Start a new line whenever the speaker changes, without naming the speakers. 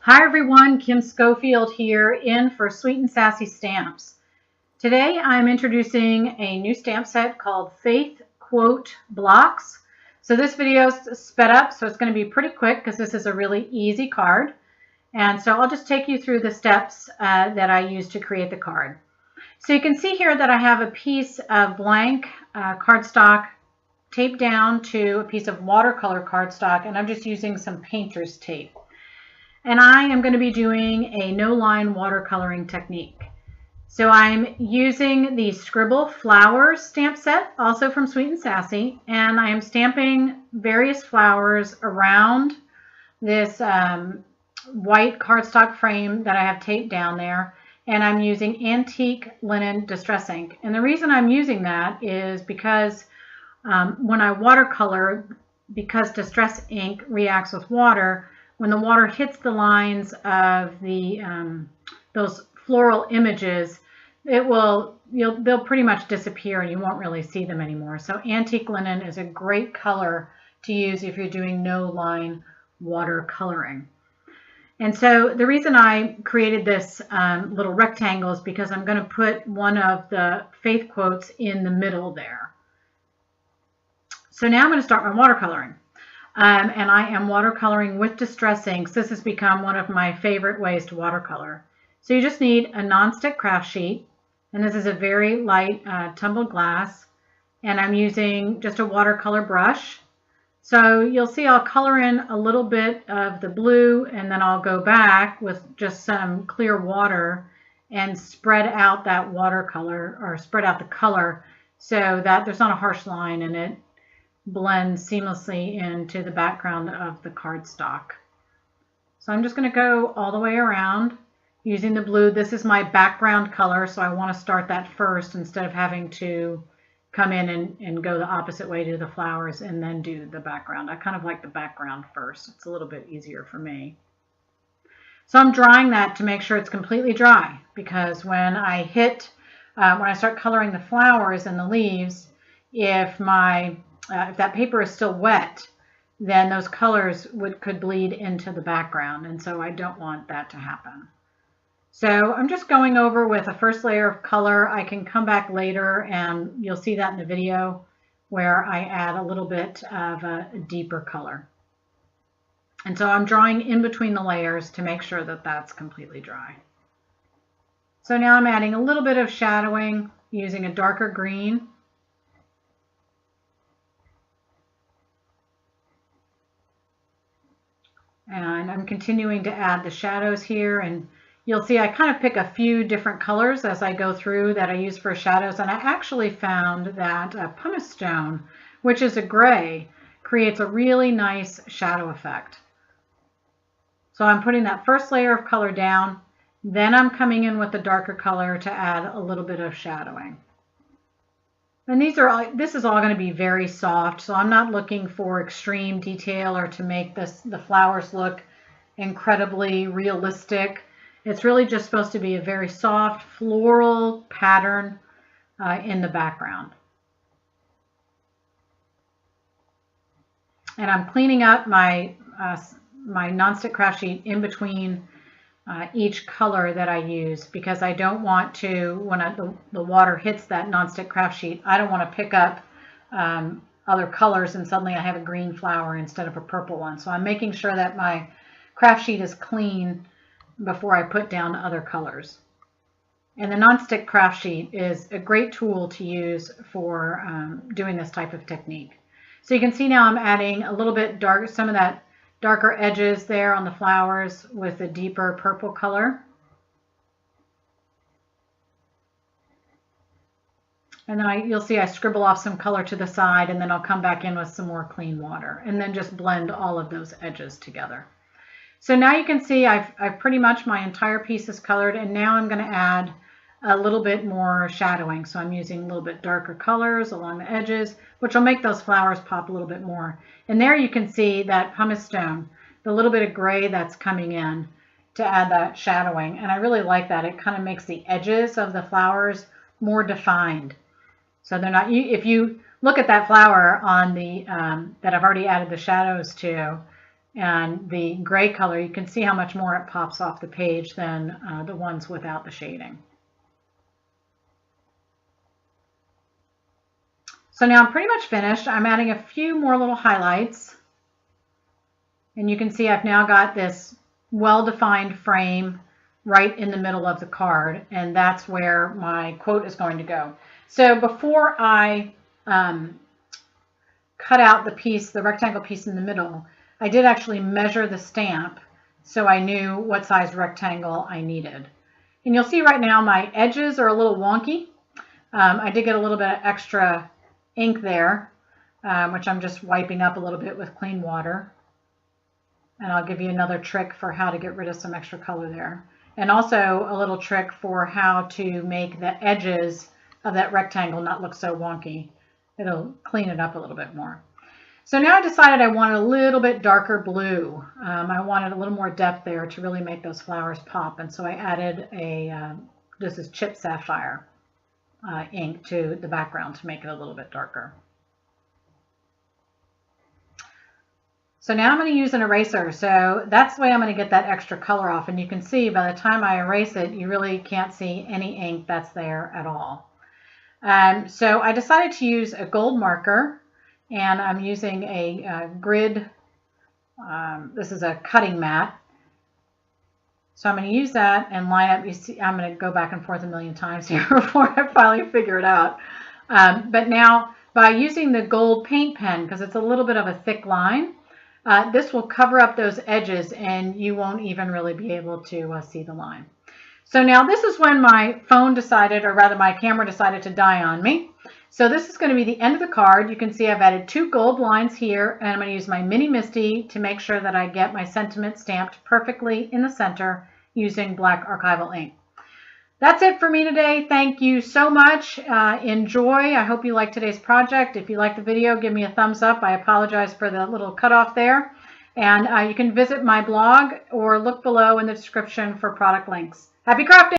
Hi everyone, Kim Schofield here in for Sweet and Sassy Stamps. Today I'm introducing a new stamp set called Faith Quote Blocks. So this video is sped up, so it's going to be pretty quick because this is a really easy card. And so I'll just take you through the steps that I use to create the card. So you can see here that I have a piece of blank cardstock taped down to a piece of watercolor cardstock, and I'm just using some painter's tape. And I am going to be doing a no-line watercoloring technique. So I'm using the Scribble Flowers stamp set, also from Sweet and Sassy, and I am stamping various flowers around this white cardstock frame that I have taped down there, and I'm using antique linen distress ink. And the reason I'm using that is because when I watercolor, because distress ink reacts with water, when the water hits the lines of the those floral images, they'll pretty much disappear and you won't really see them anymore. So antique linen is a great color to use if you're doing no line watercoloring. And so the reason I created this little rectangle is because I'm going to put one of the faith quotes in the middle there. So now I'm going to start my watercoloring. And I am watercoloring with distress inks. This has become one of my favorite ways to watercolor. So you just need a nonstick craft sheet, and this is a very light tumbled glass, and I'm using just a watercolor brush. So you'll see I'll color in a little bit of the blue, and then I'll go back with just some clear water and spread out that watercolor, or spread out the color, so that there's not a harsh line in it. Blend seamlessly into the background of the cardstock. So I'm just going to go all the way around using the blue. This is my background color, so I want to start that first instead of having to come in and go the opposite way to the flowers and then do the background. I kind of like the background first. It's a little bit easier for me. So I'm drying that to make sure it's completely dry, because when I start coloring the flowers and the leaves, if that paper is still wet, then those colors could bleed into the background, and so I don't want that to happen. So I'm just going over with a first layer of color. I can come back later and you'll see that in the video where I add a little bit of a deeper color. And so I'm drawing in between the layers to make sure that that's completely dry. So now I'm adding a little bit of shadowing using a darker green. And I'm continuing to add the shadows here, and you'll see I kind of pick a few different colors as I go through that I use for shadows, and I actually found that pumice stone, which is a gray, creates a really nice shadow effect. So I'm putting that first layer of color down, then I'm coming in with the darker color to add a little bit of shadowing. And this is all going to be very soft, so I'm not looking for extreme detail or to make the flowers look incredibly realistic. It's really just supposed to be a very soft floral pattern in the background. And I'm cleaning up my nonstick craft sheet in between each color that I use, because I don't want to, when the water hits that nonstick craft sheet, I don't want to pick up other colors and suddenly I have a green flower instead of a purple one. So I'm making sure that my craft sheet is clean before I put down other colors. And the nonstick craft sheet is a great tool to use for doing this type of technique. So you can see now I'm adding a little bit darker, some of that darker edges there on the flowers with a deeper purple color. And then you'll see I scribble off some color to the side, and then I'll come back in with some more clean water and then just blend all of those edges together. So now you can see I've pretty much my entire piece is colored, and now I'm going to add a little bit more shadowing. So I'm using a little bit darker colors along the edges, which will make those flowers pop a little bit more. And there you can see that pumice stone, the little bit of gray that's coming in to add that shadowing. And I really like that. It kind of makes the edges of the flowers more defined. So they're not, if you look at that flower on the, that I've already added the shadows to, and the gray color, you can see how much more it pops off the page than the ones without the shading. So now I'm pretty much finished. I'm adding a few more little highlights. And you can see I've now got this well-defined frame right in the middle of the card, and that's where my quote is going to go. So before I cut out the piece, the rectangle piece in the middle, I did actually measure the stamp so I knew what size rectangle I needed. And you'll see right now my edges are a little wonky. I did get a little bit of extra ink there, which I'm just wiping up a little bit with clean water. And I'll give you another trick for how to get rid of some extra color there. And also a little trick for how to make the edges of that rectangle not look so wonky. It'll clean it up a little bit more. So now I decided I wanted a little bit darker blue. I wanted a little more depth there to really make those flowers pop. And so I added this is Chip Sapphire ink to the background to make it a little bit darker. So now I'm going to use an eraser. So that's the way I'm going to get that extra color off. And you can see by the time I erase it, you really can't see any ink that's there at all. So I decided to use a gold marker, and I'm using a grid. This is a cutting mat. So I'm going to use that and line up. You see, I'm going to go back and forth a million times here before I finally figure it out. But now by using the gold paint pen, because it's a little bit of a thick line, this will cover up those edges and you won't even really be able to see the line. So now this is when my phone decided, or rather my camera decided to die on me. So this is going to be the end of the card. You can see I've added 2 gold lines here, and I'm going to use my Mini Misty to make sure that I get my sentiment stamped perfectly in the center using black archival ink. That's it for me today. Thank you so much. Enjoy. I hope you liked today's project. If you liked the video, give me a thumbs up. I apologize for the little cutoff there. And you can visit my blog or look below in the description for product links. Happy crafting!